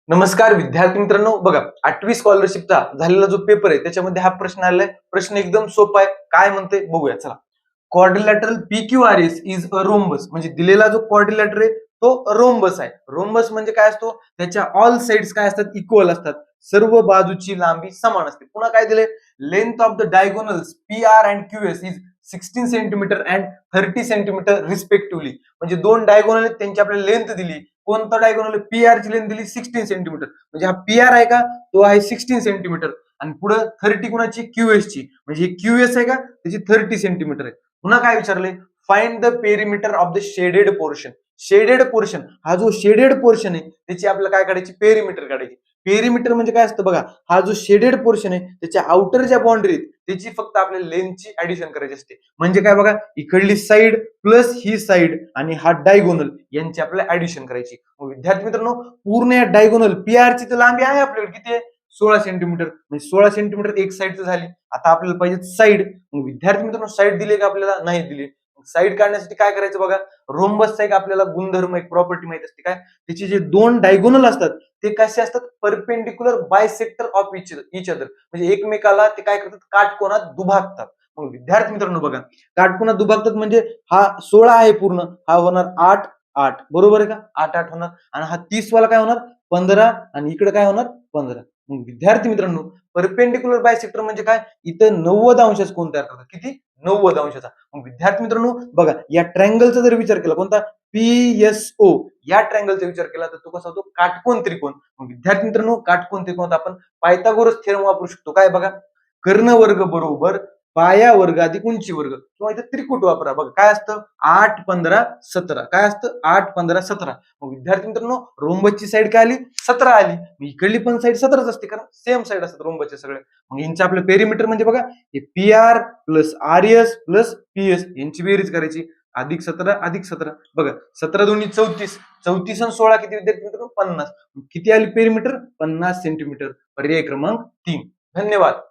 नमस्कार विद्यार्थी मित्रांनो, बघा 8वी स्कॉलरशिपचा झालेला जो पेपर आहे त्याच्यामध्ये हा प्रश्न आलाय. प्रश्न एकदम सोपा आहे. काय म्हणते बघूया चला. Quadrilateral PQRS is a rhombus. म्हणजे दिलेला जो क्वाड्रिलॅटर आहे तो रोम्बस आहे. रोम्बस म्हणजे काय असतो? त्याच्या ऑल साइड्स काय असतात? इक्वल असतात. सर्व बाजूची लांबी समान असते. पुन्हा काय दिले? Length of the diagonals PR and QS is 16 centimetre and 30 centimetre respectively. म्हणजे दोन डायगोनल आहेत, त्यांची आपल्याला लेंथ दिली. कोणता डायगोनल? PR ची लेंथ दिली 16 सेंटीमीटर. म्हणजे हा PR आहे का? तो आहे 16 सेंटीमीटर. आणि पुढे 30 कुणाची? QS ची. म्हणजे QS आहे का? त्याची 30 सेंटीमीटर आहे. पुन्हा काय विचारले? Find the perimeter of the shaded portion. Shaded portion, हा जो शेडेड पोर्शन आहे त्याची आपल्याला काय काढायची? पेरिमीटर काढायची. पेरिमीटर म्हणजे काय असतं बघा, हा जो शेडेड पोर्शन आहे त्याच्या आउटर ज्या बाउंड्री आहेत त्याची फक्त आपल्याला लेंथची ऍडिशन करायची असते. म्हणजे काय बघा, इकडली साइड प्लस ही साइड आणि हा डायगोनल यांची आपल्याला ऍडिशन करायची. विद्यार्थी मित्रांनो, पूर्ण या डायगोनल PR ची तर लांबी आहे आपल्याकडे किती आहे? 16 सेंटीमीटर. म्हणजे 16 सेंटीमीटर एक साइडची झाली. आता आपल्याला पाहिजे साइड. मग विद्यार्थी मित्रांनो, साइड दिली का आपल्याला? नाही दिली. साइड काढण्यासाठी काय करायचं बघा, रोम्बसचा एक आपल्याला गुणधर्म, एक प्रॉपर्टी माहित असते. काय? त्याचे जे दोन डायगोनल असतात ते कसे असतात? Perpendicular bisector of each other. म्हणजे एकमेकाला ते काय करतात? काटकोनात दुभागतात. मग विद्यार्थी मित्रांनो बघा, काटकोनात दुभागतात म्हणजे हा 16 आहे पूर्ण, हा होणार 8 8, बरोबर आहे का? 8 8 होणार. आणि हा 30 वाला काय होणार? 15. आणि इकडे काय होणार? 15. मग विद्यार्थी मित्रांनो, परपेंडिक्युलर बायसेक्टर म्हणजे काय? इथं 90 अंशाचा कोण तयार करतात? किती? 90 अंशाचा. मग विद्यार्थी मित्रांनो बघा, या ट्रायंगलचा जर विचार केला, कोणता? PSO, या ट्रायंगलचा विचार केला तर तो कसा होतो? काटकोन त्रिकोण. मग विद्यार्थी मित्रांनो, काटकोन त्रिकोणात आपण पायथागोरस थेरम वापरू शकतो. काय बघा, कर्ण वर्ग बरोबर पाया वर्ग अधिक उंची वर्ग. किंवा इथं त्रिकूट वापरा. बघा काय असतं? 8 15 17. काय असतं? 8 15 17. मग विद्यार्थी मित्रांनो, रोम्बसची साइड काय आली? 17 आली. इकडली पण साइड 17च असते, कारण सेम साइड असतात रोम्बसचे सगळे. मग यांचे आपलं पेरिमीटर म्हणजे बघा, हे PR plus RS plus PS यांची बेरीज करायची. अधिक 17 अधिक 17. बघा 17 दोन्ही 34. 34 आणि 16 किती विद्यार्थी मित्रांनो? 50. किती आली पेरिमीटर? 50 सेंटीमीटर. पर्याय क्रमांक 3. धन्यवाद.